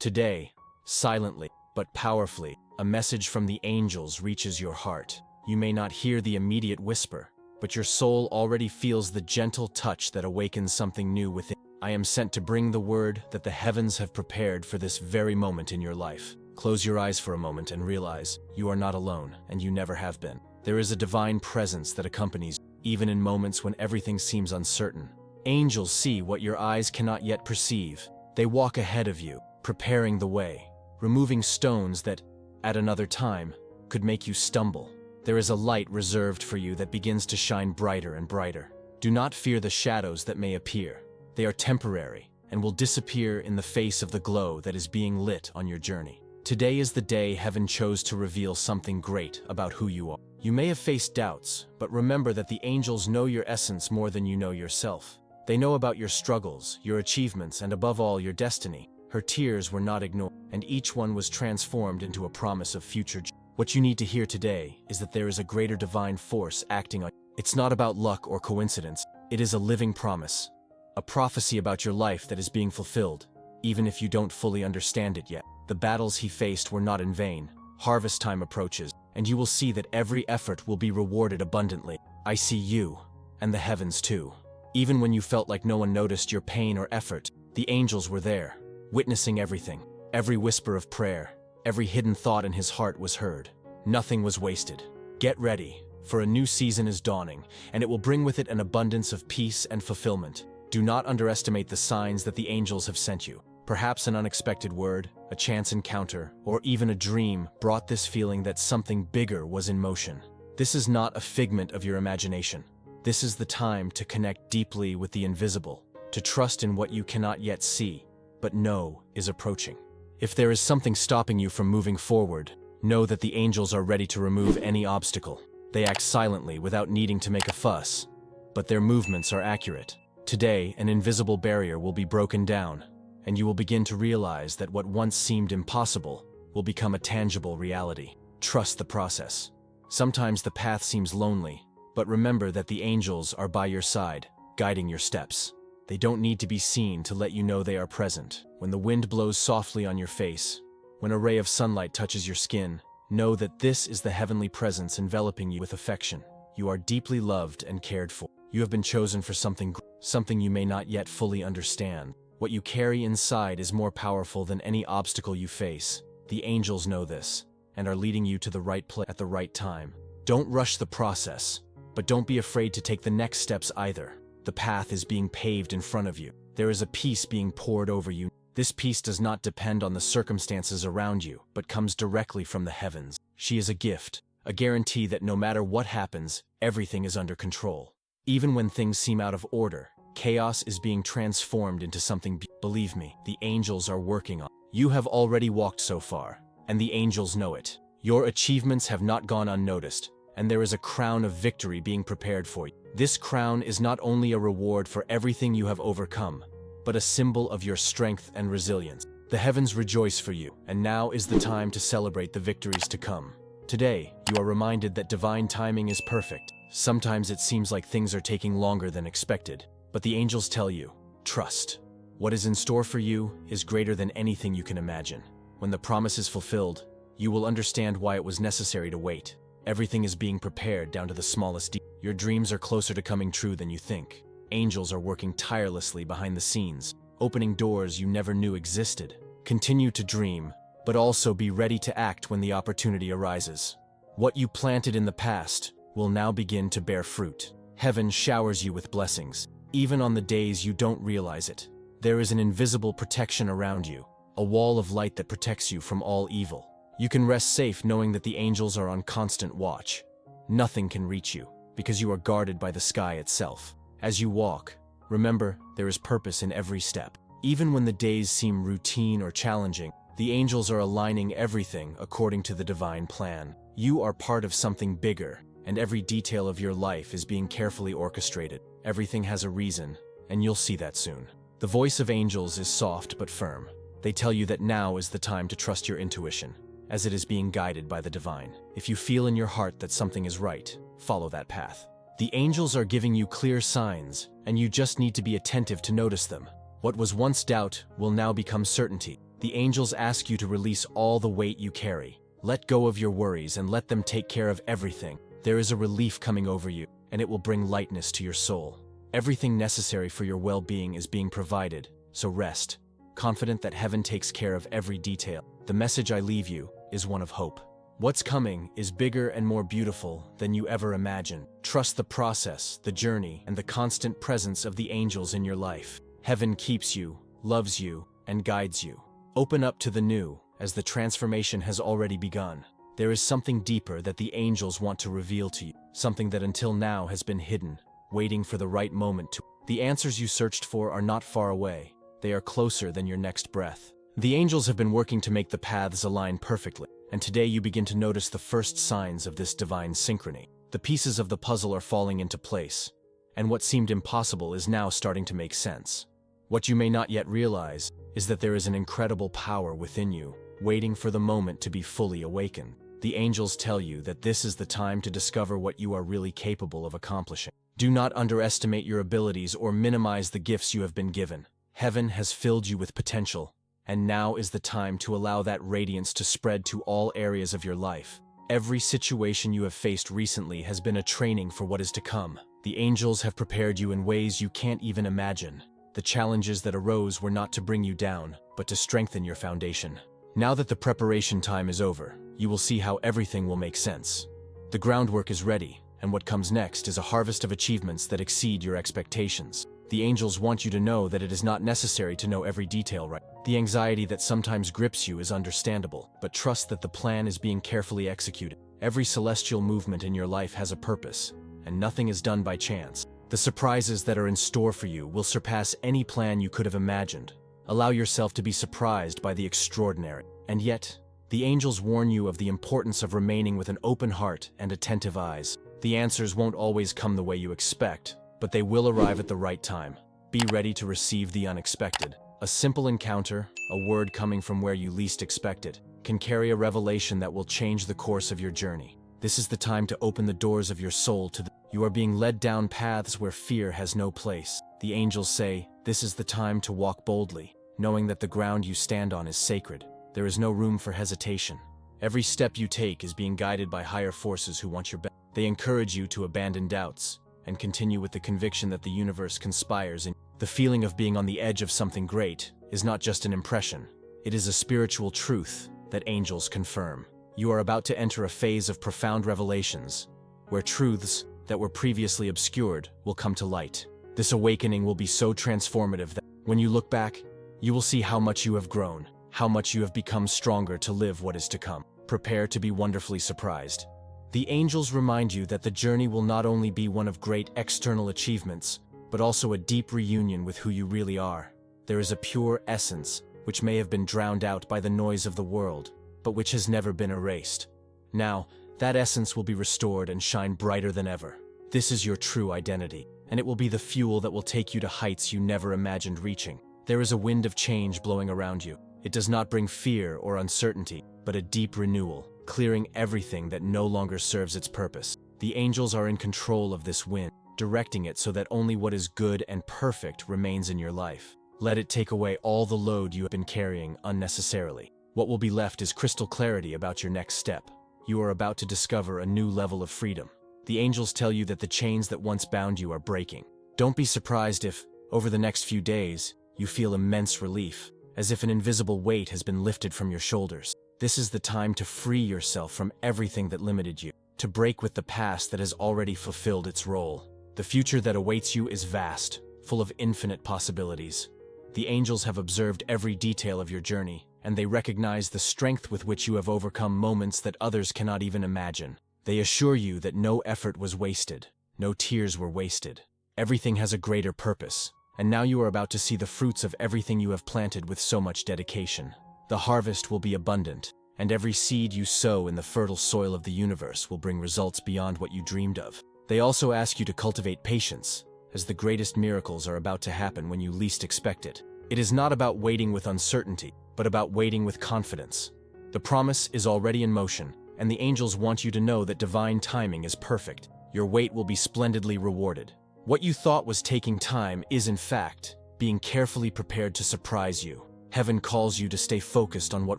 Today, silently but powerfully, a message from the angels reaches your heart. You may not hear the immediate whisper, but your soul already feels the gentle touch that awakens something new within. I am sent to bring the word that the heavens have prepared for this very moment in your life. Close your eyes for a moment and realize you are not alone, and you never have been. There is a divine presence that accompanies you, even in moments when everything seems uncertain. Angels see what your eyes cannot yet perceive. They walk ahead of you, preparing the way, removing stones that, at another time, could make you stumble. There is a light reserved for you that begins to shine brighter and brighter. Do not fear the shadows that may appear. They are temporary and will disappear in the face of the glow that is being lit on your journey. Today is the day heaven chose to reveal something great about who you are. You may have faced doubts, but remember that the angels know your essence more than you know yourself. They know about your struggles, your achievements, and above all, your destiny. Her tears were not ignored, and each one was transformed into a promise of future joy. What you need to hear today is that there is a greater divine force acting on you. It's not about luck or coincidence. It is a living promise, a prophecy about your life that is being fulfilled, even if you don't fully understand it yet. The battles he faced were not in vain. Harvest time approaches, and you will see that every effort will be rewarded abundantly. I see you, and the heavens too. Even when you felt like no one noticed your pain or effort, the angels were there, witnessing everything. Every whisper of prayer, every hidden thought in his heart was heard. Nothing was wasted. Get ready, for a new season is dawning, and it will bring with it an abundance of peace and fulfillment. Do not underestimate the signs that the angels have sent you. Perhaps an unexpected word, a chance encounter, or even a dream brought this feeling that something bigger was in motion. This is not a figment of your imagination. This is the time to connect deeply with the invisible, to trust in what you cannot yet see, but know is approaching. If there is something stopping you from moving forward, know that the angels are ready to remove any obstacle. They act silently without needing to make a fuss, but their movements are accurate. Today, an invisible barrier will be broken down, and you will begin to realize that what once seemed impossible will become a tangible reality. Trust the process. Sometimes the path seems lonely, but remember that the angels are by your side, guiding your steps. They don't need to be seen to let you know they are present. When the wind blows softly on your face, when a ray of sunlight touches your skin, know that this is the heavenly presence enveloping you with affection. You are deeply loved and cared for. You have been chosen for something you may not yet fully understand. What you carry inside is more powerful than any obstacle you face. The angels know this, and are leading you to the right place at the right time. Don't rush the process, but don't be afraid to take the next steps either. The path is being paved in front of you. There is a peace being poured over you. This peace does not depend on the circumstances around you, but comes directly from the heavens. She is a gift, a guarantee that no matter what happens, everything is under control. Even when things seem out of order, chaos is being transformed into something. Believe me, the angels are working on it. You have already walked so far, and the angels know it. Your achievements have not gone unnoticed, and there is a crown of victory being prepared for you. This crown is not only a reward for everything you have overcome, but a symbol of your strength and resilience. The heavens rejoice for you, and now is the time to celebrate the victories to come. Today, you are reminded that divine timing is perfect. Sometimes it seems like things are taking longer than expected, but the angels tell you, trust. What is in store for you is greater than anything you can imagine. When the promise is fulfilled, you will understand why it was necessary to wait. Everything is being prepared down to the smallest detail. Your dreams are closer to coming true than you think. Angels are working tirelessly behind the scenes, opening doors you never knew existed. Continue to dream, but also be ready to act when the opportunity arises. What you planted in the past will now begin to bear fruit. Heaven showers you with blessings, even on the days you don't realize it. There is an invisible protection around you, a wall of light that protects you from all evil. You can rest safe knowing that the angels are on constant watch. Nothing can reach you, because you are guarded by the sky itself. As you walk, remember there is purpose in every step. Even when the days seem routine or challenging, the angels are aligning everything according to the divine plan. You are part of something bigger, and every detail of your life is being carefully orchestrated. Everything has a reason, and you'll see that soon. The voice of angels is soft but firm. They tell you that now is the time to trust your intuition, as it is being guided by the divine. If you feel in your heart that something is right, follow that path. The angels are giving you clear signs, and you just need to be attentive to notice them. What was once doubt will now become certainty. The angels ask you to release all the weight you carry. Let go of your worries and let them take care of everything. There is a relief coming over you, and it will bring lightness to your soul. Everything necessary for your well-being is being provided, so rest, confident that heaven takes care of every detail. The message I leave you is one of hope. What's coming is bigger and more beautiful than you ever imagined. Trust the process, the journey, and the constant presence of the angels in your life. Heaven keeps you, loves you, and guides you. Open up to the new, as the transformation has already begun. There is something deeper that the angels want to reveal to you, something that until now has been hidden, waiting for the right moment to. The answers you searched for are not far away. They are closer than your next breath. The angels have been working to make the paths align perfectly, and today you begin to notice the first signs of this divine synchrony. The pieces of the puzzle are falling into place, and what seemed impossible is now starting to make sense. What you may not yet realize is that there is an incredible power within you, waiting for the moment to be fully awakened. The angels tell you that this is the time to discover what you are really capable of accomplishing. Do not underestimate your abilities or minimize the gifts you have been given. Heaven has filled you with potential, and now is the time to allow that radiance to spread to all areas of your life. Every situation you have faced recently has been a training for what is to come. The angels have prepared you in ways you can't even imagine. The challenges that arose were not to bring you down, but to strengthen your foundation. Now that the preparation time is over, you will see how everything will make sense. The groundwork is ready, and what comes next is a harvest of achievements that exceed your expectations. The angels want you to know that it is not necessary to know every detail right. The anxiety that sometimes grips you is understandable, but trust that the plan is being carefully executed. Every celestial movement in your life has a purpose, and nothing is done by chance. The surprises that are in store for you will surpass any plan you could have imagined. Allow yourself to be surprised by the extraordinary. And yet, the angels warn you of the importance of remaining with an open heart and attentive eyes. The answers won't always come the way you expect, but they will arrive at the right time. Be ready to receive the unexpected. A simple encounter, a word coming from where you least expect it, can carry a revelation that will change the course of your journey. This is the time to open the doors of your soul to you are being led down paths where fear has no place. The angels say, this is the time to walk boldly, knowing that the ground you stand on is sacred. There is no room for hesitation. Every step you take is being guided by higher forces who want your best. They encourage you to abandon doubts and continue with the conviction that the universe conspires in. The feeling of being on the edge of something great is not just an impression. It is a spiritual truth that angels confirm. You are about to enter a phase of profound revelations, where truths that were previously obscured will come to light. This awakening will be so transformative that when you look back, you will see how much you have grown, how much you have become stronger to live what is to come. Prepare to be wonderfully surprised. The angels remind you that the journey will not only be one of great external achievements, but also a deep reunion with who you really are. There is a pure essence which may have been drowned out by the noise of the world, but which has never been erased. Now, that essence will be restored and shine brighter than ever. This is your true identity, and it will be the fuel that will take you to heights you never imagined reaching. There is a wind of change blowing around you. It does not bring fear or uncertainty, but a deep renewal, clearing everything that no longer serves its purpose. The angels are in control of this wind, directing it so that only what is good and perfect remains in your life. Let it take away all the load you have been carrying unnecessarily. What will be left is crystal clarity about your next step. You are about to discover a new level of freedom. The angels tell you that the chains that once bound you are breaking. Don't be surprised if, over the next few days, you feel immense relief, as if an invisible weight has been lifted from your shoulders. This is the time to free yourself from everything that limited you, to break with the past that has already fulfilled its role. The future that awaits you is vast, full of infinite possibilities. The angels have observed every detail of your journey, and they recognize the strength with which you have overcome moments that others cannot even imagine. They assure you that no effort was wasted, no tears were wasted. Everything has a greater purpose, and now you are about to see the fruits of everything you have planted with so much dedication. The harvest will be abundant, and every seed you sow in the fertile soil of the universe will bring results beyond what you dreamed of. They also ask you to cultivate patience, as the greatest miracles are about to happen when you least expect it. It is not about waiting with uncertainty, but about waiting with confidence. The promise is already in motion, and the angels want you to know that divine timing is perfect. Your wait will be splendidly rewarded. What you thought was taking time is, in fact, being carefully prepared to surprise you. Heaven calls you to stay focused on what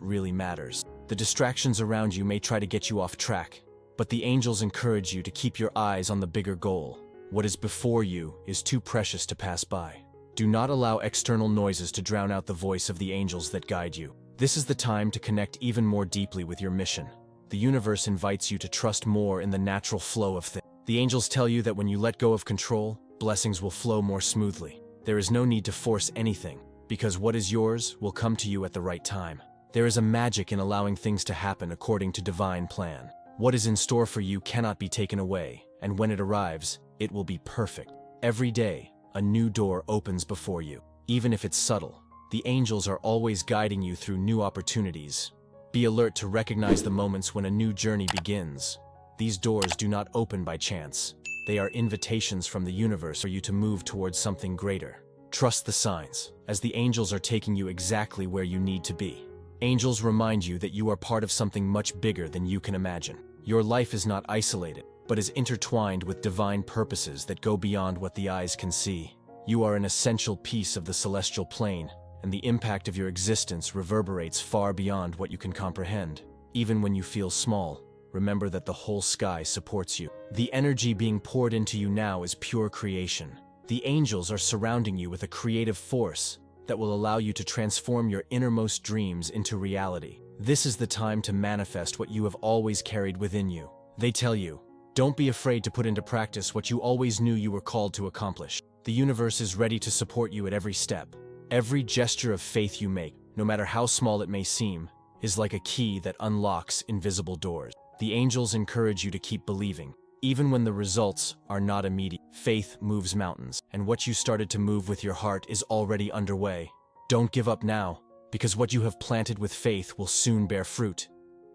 really matters. The distractions around you may try to get you off track, but the angels encourage you to keep your eyes on the bigger goal. What is before you is too precious to pass by. Do not allow external noises to drown out the voice of the angels that guide you. This is the time to connect even more deeply with your mission. The universe invites you to trust more in the natural flow of things. The angels tell you that when you let go of control, blessings will flow more smoothly. There is no need to force anything, because what is yours will come to you at the right time. There is a magic in allowing things to happen according to divine plan. What is in store for you cannot be taken away, and when it arrives, it will be perfect. Every day, a new door opens before you. Even if it's subtle, the angels are always guiding you through new opportunities. Be alert to recognize the moments when a new journey begins. These doors do not open by chance. They are invitations from the universe for you to move towards something greater. Trust the signs, as the angels are taking you exactly where you need to be. Angels remind you that you are part of something much bigger than you can imagine. Your life is not isolated, but is intertwined with divine purposes that go beyond what the eyes can see. You are an essential piece of the celestial plane, and the impact of your existence reverberates far beyond what you can comprehend. Even when you feel small, remember that the whole sky supports you. The energy being poured into you now is pure creation. The angels are surrounding you with a creative force that will allow you to transform your innermost dreams into reality. This is the time to manifest what you have always carried within you. They tell you, don't be afraid to put into practice what you always knew you were called to accomplish. The universe is ready to support you at every step. Every gesture of faith you make, no matter how small it may seem, is like a key that unlocks invisible doors. The angels encourage you to keep believing, even when the results are not immediate. Faith moves mountains, and what you started to move with your heart is already underway. Don't give up now, because what you have planted with faith will soon bear fruit,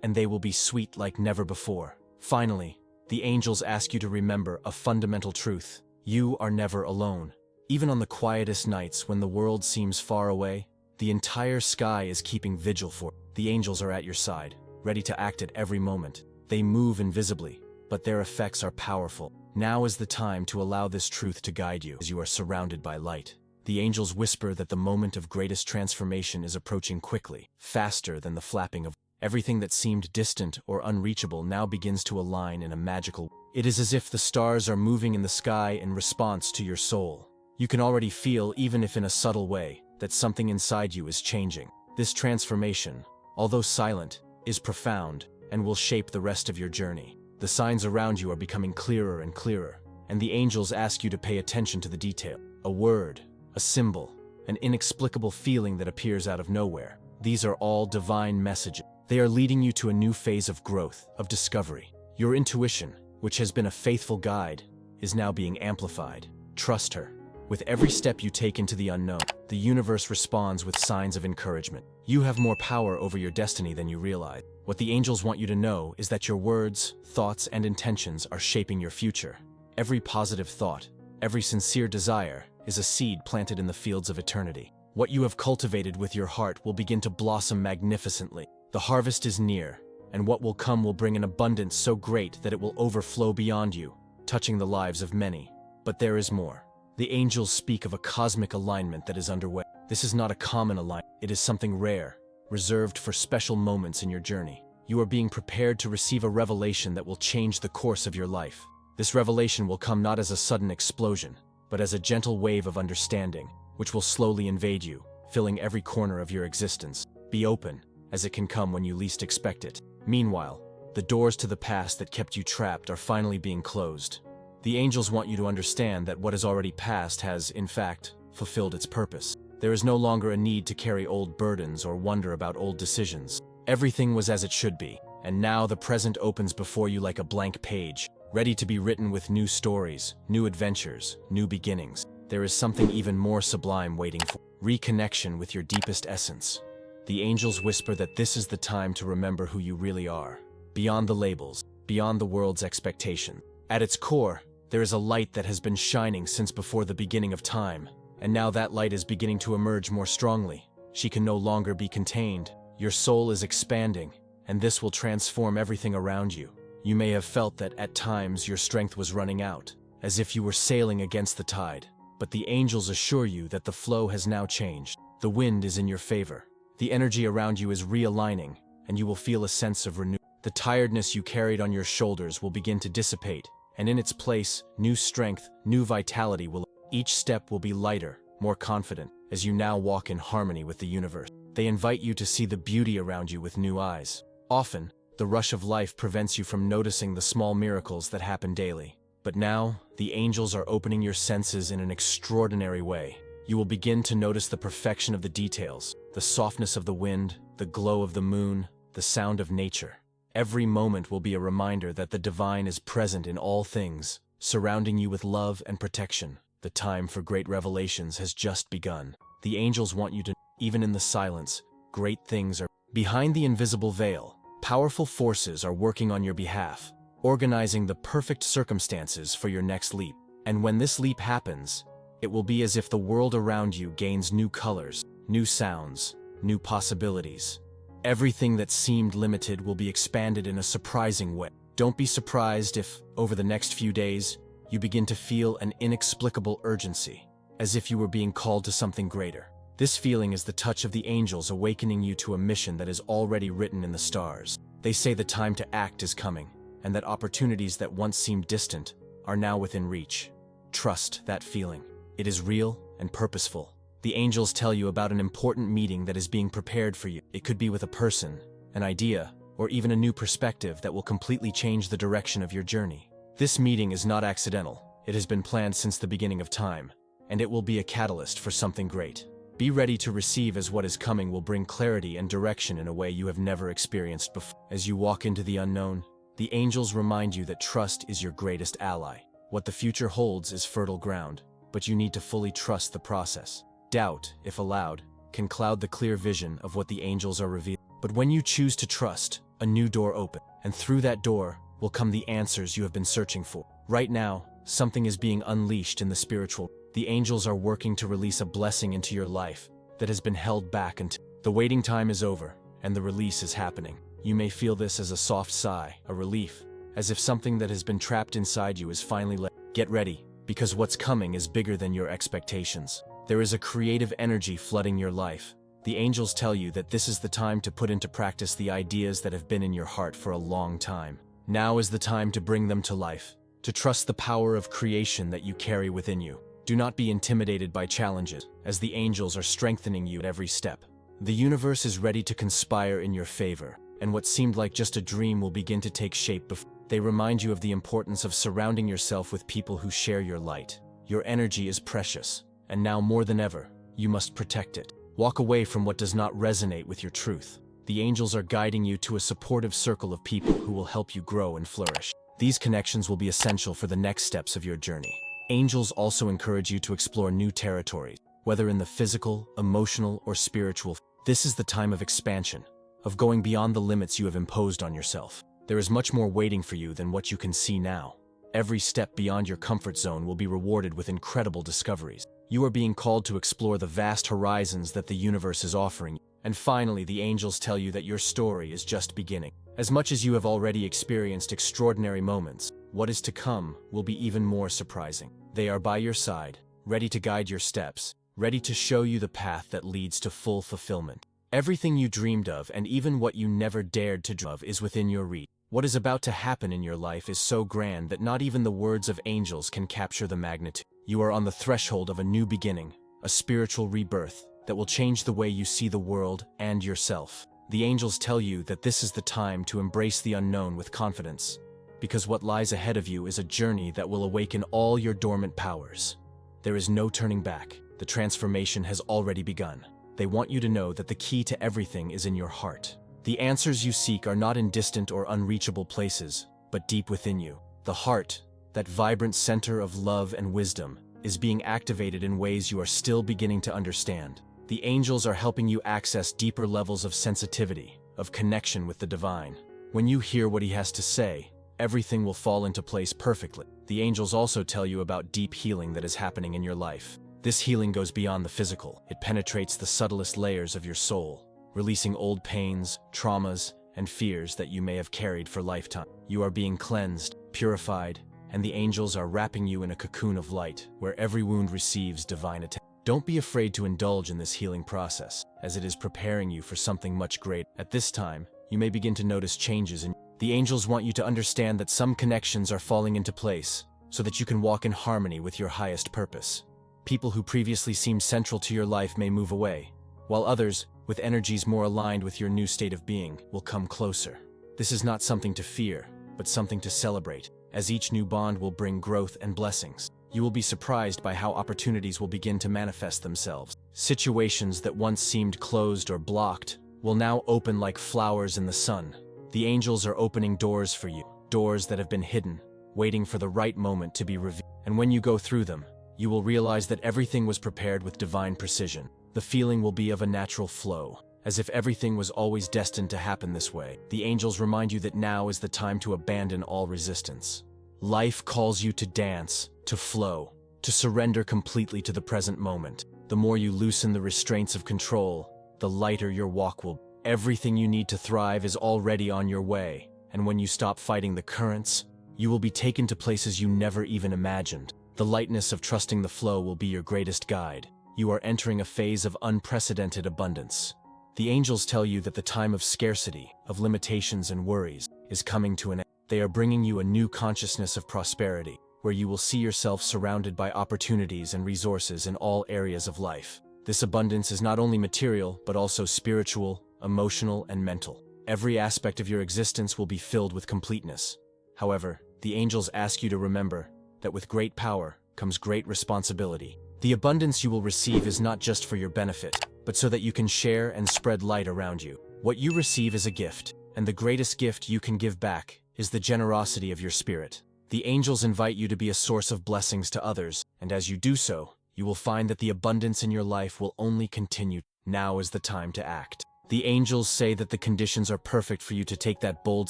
and they will be sweet like never before. Finally, the angels ask you to remember a fundamental truth. You are never alone. Even on the quietest nights when the world seems far away, the entire sky is keeping vigil for you. The angels are at your side, ready to act at every moment. They move invisibly, but their effects are powerful. Now is the time to allow this truth to guide you as you are surrounded by light. The angels whisper that the moment of greatest transformation is approaching quickly, faster than the flapping of everything that seemed distant or unreachable now begins to align in a magical way. It is as if the stars are moving in the sky in response to your soul. You can already feel, even if in a subtle way, that something inside you is changing. This transformation, although silent, is profound and will shape the rest of your journey. The signs around you are becoming clearer and clearer, and the angels ask you to pay attention to the detail. A word, a symbol, an inexplicable feeling that appears out of nowhere. These are all divine messages. They are leading you to a new phase of growth, of discovery. Your intuition, which has been a faithful guide, is now being amplified. Trust her. With every step you take into the unknown, the universe responds with signs of encouragement. You have more power over your destiny than you realize. What the angels want you to know is that your words, thoughts, and intentions are shaping your future. Every positive thought, every sincere desire, is a seed planted in the fields of eternity. What you have cultivated with your heart will begin to blossom magnificently. The harvest is near, and what will come will bring an abundance so great that it will overflow beyond you, touching the lives of many. But there is more. The angels speak of a cosmic alignment that is underway. This is not a common alignment. It is something rare, reserved for special moments in your journey. You are being prepared to receive a revelation that will change the course of your life. This revelation will come not as a sudden explosion, but as a gentle wave of understanding, which will slowly invade you, filling every corner of your existence. Be open, as it can come when you least expect it. Meanwhile, the doors to the past that kept you trapped are finally being closed. The angels want you to understand that what has already passed has, in fact, fulfilled its purpose. There is no longer a need to carry old burdens or wonder about old decisions. Everything was as it should be, and now the present opens before you like a blank page, ready to be written with new stories, new adventures, new beginnings. There is something even more sublime waiting for reconnection with your deepest essence. The angels whisper that this is the time to remember who you really are, beyond the labels, beyond the world's expectation. At its core, there is a light that has been shining since before the beginning of time, and now that light is beginning to emerge more strongly. She can no longer be contained. Your soul is expanding, and this will transform everything around you. You may have felt that at times your strength was running out, as if you were sailing against the tide. But the angels assure you that the flow has now changed. The wind is in your favor. The energy around you is realigning, and you will feel a sense of renewal. The tiredness you carried on your shoulders will begin to dissipate, and in its place, new strength, new vitality will. Each step will be lighter, more confident, as you now walk in harmony with the universe. They invite you to see the beauty around you with new eyes. Often, the rush of life prevents you from noticing the small miracles that happen daily. But now, the angels are opening your senses in an extraordinary way. You will begin to notice the perfection of the details, the softness of the wind, the glow of the moon, the sound of nature. Every moment will be a reminder that the divine is present in all things, surrounding you with love and protection. The time for great revelations has just begun. The angels want you to, even in the silence, great things are. Behind the invisible veil, powerful forces are working on your behalf, organizing the perfect circumstances for your next leap. And when this leap happens, it will be as if the world around you gains new colors, new sounds, new possibilities. Everything that seemed limited will be expanded in a surprising way. Don't be surprised if, over the next few days, you begin to feel an inexplicable urgency, as if you were being called to something greater. This feeling is the touch of the angels awakening you to a mission that is already written in the stars. They say the time to act is coming, and that opportunities that once seemed distant are now within reach. Trust that feeling. It is real and purposeful. The angels tell you about an important meeting that is being prepared for you. It could be with a person, an idea, or even a new perspective that will completely change the direction of your journey. This meeting is not accidental. It has been planned since the beginning of time, and it will be a catalyst for something great. Be ready to receive, as what is coming will bring clarity and direction in a way you have never experienced before. As you walk into the unknown, the angels remind you that trust is your greatest ally. What the future holds is fertile ground, but you need to fully trust the process. Doubt, if allowed, can cloud the clear vision of what the angels are revealing. But when you choose to trust, a new door opens, and through that door will come the answers you have been searching for. Right now, something is being unleashed in the spiritual. The angels are working to release a blessing into your life that has been held back until the waiting time is over, and the release is happening. You may feel this as a soft sigh, a relief, as if something that has been trapped inside you is finally let. Get ready, because what's coming is bigger than your expectations. There is a creative energy flooding your life. The angels tell you that this is the time to put into practice the ideas that have been in your heart for a long time. Now is the time to bring them to life, to trust the power of creation that you carry within you. Do not be intimidated by challenges, as the angels are strengthening you at every step. The universe is ready to conspire in your favor, and what seemed like just a dream will begin to take shape before. They remind you of the importance of surrounding yourself with people who share your light. Your energy is precious, and now more than ever, you must protect it. Walk away from what does not resonate with your truth. The angels are guiding you to a supportive circle of people who will help you grow and flourish. These connections will be essential for the next steps of your journey. Angels also encourage you to explore new territories, whether in the physical, emotional, or spiritual. This is the time of expansion, of going beyond the limits you have imposed on yourself. There is much more waiting for you than what you can see now. Every step beyond your comfort zone will be rewarded with incredible discoveries. You are being called to explore the vast horizons that the universe is offering you. And finally, the angels tell you that your story is just beginning. As much as you have already experienced extraordinary moments, what is to come will be even more surprising. They are by your side, ready to guide your steps, ready to show you the path that leads to full fulfillment. Everything you dreamed of and even what you never dared to dream of is within your reach. What is about to happen in your life is so grand that not even the words of angels can capture the magnitude. You are on the threshold of a new beginning, a spiritual rebirth that will change the way you see the world and yourself. The angels tell you that this is the time to embrace the unknown with confidence, because what lies ahead of you is a journey that will awaken all your dormant powers. There is no turning back. The transformation has already begun. They want you to know that the key to everything is in your heart. The answers you seek are not in distant or unreachable places, but deep within you. The heart, that vibrant center of love and wisdom, is being activated in ways you are still beginning to understand. The angels are helping you access deeper levels of sensitivity, of connection with the divine. When you hear what he has to say, everything will fall into place perfectly. The angels also tell you about deep healing that is happening in your life. This healing goes beyond the physical. It penetrates the subtlest layers of your soul, releasing old pains, traumas, and fears that you may have carried for lifetime. You are being cleansed, purified, and the angels are wrapping you in a cocoon of light, where every wound receives divine attention. Don't be afraid to indulge in this healing process, as it is preparing you for something much greater. At this time, you may begin to notice changes in the angels want you to understand that some connections are falling into place, so that you can walk in harmony with your highest purpose. People who previously seemed central to your life may move away, while others, with energies more aligned with your new state of being, will come closer. This is not something to fear, but something to celebrate, as each new bond will bring growth and blessings. You will be surprised by how opportunities will begin to manifest themselves. Situations that once seemed closed or blocked will now open like flowers in the sun. The angels are opening doors for you, doors that have been hidden, waiting for the right moment to be revealed. And when you go through them, you will realize that everything was prepared with divine precision. The feeling will be of a natural flow, as if everything was always destined to happen this way. The angels remind you that now is the time to abandon all resistance. Life calls you to dance, to flow, to surrender completely to the present moment. The more you loosen the restraints of control, the lighter your walk will be. Everything you need to thrive is already on your way, and when you stop fighting the currents, you will be taken to places you never even imagined. The lightness of trusting the flow will be your greatest guide. You are entering a phase of unprecedented abundance. The angels tell you that the time of scarcity, of limitations and worries, is coming to an end. They are bringing you a new consciousness of prosperity, where you will see yourself surrounded by opportunities and resources in all areas of life. This abundance is not only material, but also spiritual, emotional, and mental. Every aspect of your existence will be filled with completeness. However, the angels ask you to remember that with great power comes great responsibility. The abundance you will receive is not just for your benefit, but so that you can share and spread light around you. What you receive is a gift, and the greatest gift you can give back is the generosity of your spirit. The angels invite you to be a source of blessings to others, and as you do so, you will find that the abundance in your life will only continue. Now is the time to act. The angels say that the conditions are perfect for you to take that bold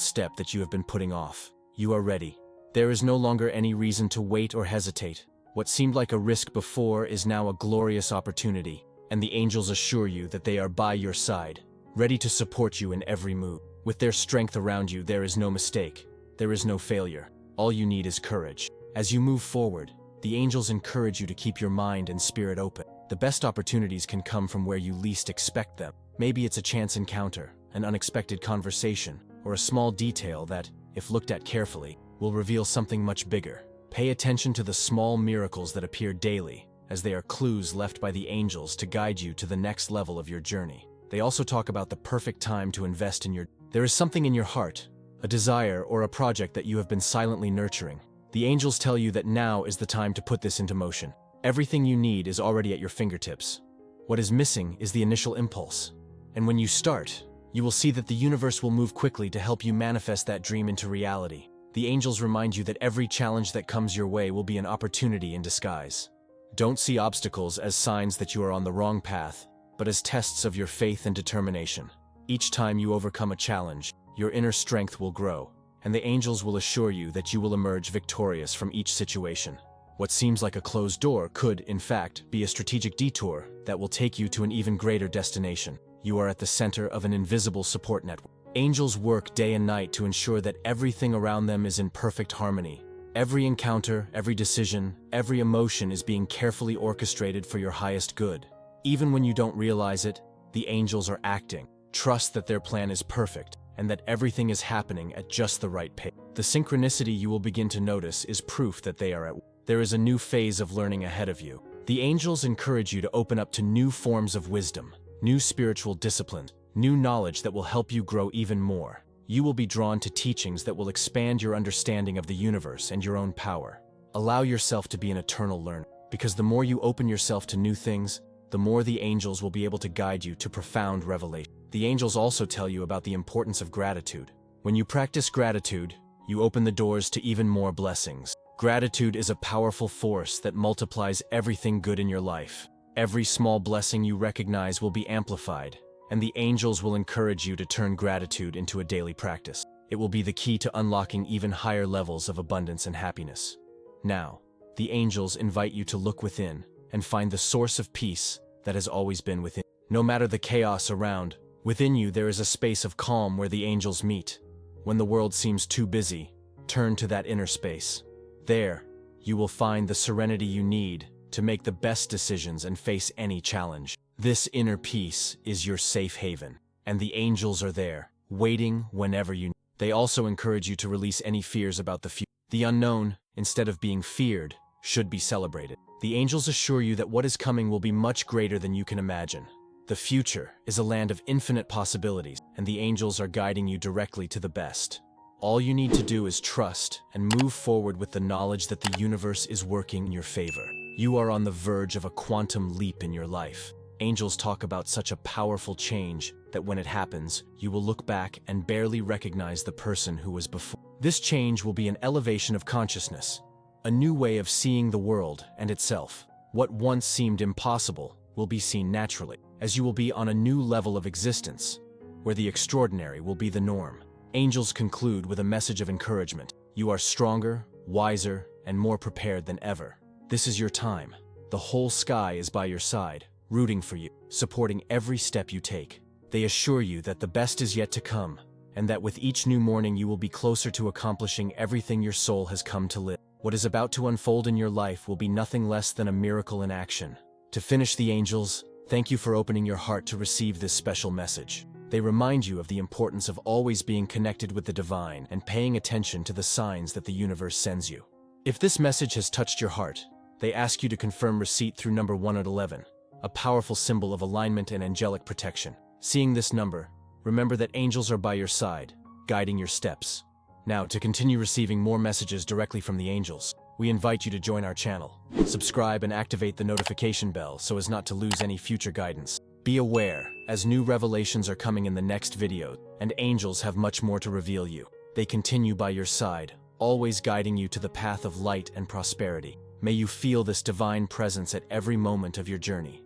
step that you have been putting off. You are ready. There is no longer any reason to wait or hesitate. What seemed like a risk before is now a glorious opportunity, and the angels assure you that they are by your side, ready to support you in every move. With their strength around you, there is no mistake. There is no failure. All you need is courage. As you move forward, the angels encourage you to keep your mind and spirit open. The best opportunities can come from where you least expect them. Maybe it's a chance encounter, an unexpected conversation, or a small detail that, if looked at carefully, will reveal something much bigger. Pay attention to the small miracles that appear daily, as they are clues left by the angels to guide you to the next level of your journey. They also talk about the perfect time to invest in your... There is something in your heart, a desire or a project that you have been silently nurturing. The angels tell you that now is the time to put this into motion. Everything you need is already at your fingertips. What is missing is the initial impulse. And when you start, you will see that the universe will move quickly to help you manifest that dream into reality. The angels remind you that every challenge that comes your way will be an opportunity in disguise. Don't see obstacles as signs that you are on the wrong path, but as tests of your faith and determination. Each time you overcome a challenge, your inner strength will grow, and the angels will assure you that you will emerge victorious from each situation. What seems like a closed door could, in fact, be a strategic detour that will take you to an even greater destination. You are at the center of an invisible support network. Angels work day and night to ensure that everything around them is in perfect harmony. Every encounter, every decision, every emotion is being carefully orchestrated for your highest good. Even when you don't realize it, the angels are acting. Trust that their plan is perfect, and that everything is happening at just the right pace. The synchronicity you will begin to notice is proof that they are at work. There is a new phase of learning ahead of you. The angels encourage you to open up to new forms of wisdom, new spiritual discipline, new knowledge that will help you grow even more. You will be drawn to teachings that will expand your understanding of the universe and your own power. Allow yourself to be an eternal learner, because the more you open yourself to new things, the more the angels will be able to guide you to profound revelation. The angels also tell you about the importance of gratitude. When you practice gratitude, you open the doors to even more blessings. Gratitude is a powerful force that multiplies everything good in your life. Every small blessing you recognize will be amplified, and the angels will encourage you to turn gratitude into a daily practice. It will be the key to unlocking even higher levels of abundance and happiness. Now, the angels invite you to look within and find the source of peace that has always been within. No matter the chaos around, within you there is a space of calm where the angels meet. When the world seems too busy, turn to that inner space. There, you will find the serenity you need to make the best decisions and face any challenge. This inner peace is your safe haven, and the angels are there, waiting whenever you need. They also encourage you to release any fears about the future. The unknown, instead of being feared, should be celebrated. The angels assure you that what is coming will be much greater than you can imagine. The future is a land of infinite possibilities, and the angels are guiding you directly to the best. All you need to do is trust and move forward with the knowledge that the universe is working in your favor. You are on the verge of a quantum leap in your life. Angels talk about such a powerful change that when it happens, you will look back and barely recognize the person who was before. This change will be an elevation of consciousness, a new way of seeing the world and itself. What once seemed impossible will be seen naturally, as you will be on a new level of existence, where the extraordinary will be the norm. Angels conclude with a message of encouragement. You are stronger, wiser, and more prepared than ever. This is your time. The whole sky is by your side, rooting for you, supporting every step you take. They assure you that the best is yet to come, and that with each new morning you will be closer to accomplishing everything your soul has come to live. What is about to unfold in your life will be nothing less than a miracle in action. To finish, the angels, thank you for opening your heart to receive this special message. They remind you of the importance of always being connected with the divine and paying attention to the signs that the universe sends you. If this message has touched your heart, they ask you to confirm receipt through number 1 at 11, a powerful symbol of alignment and angelic protection. Seeing this number, remember that angels are by your side, guiding your steps. Now, to continue receiving more messages directly from the angels, we invite you to join our channel. Subscribe and activate the notification bell so as not to lose any future guidance. Be aware, as new revelations are coming in the next video, and angels have much more to reveal you. They continue by your side, always guiding you to the path of light and prosperity. May you feel this divine presence at every moment of your journey.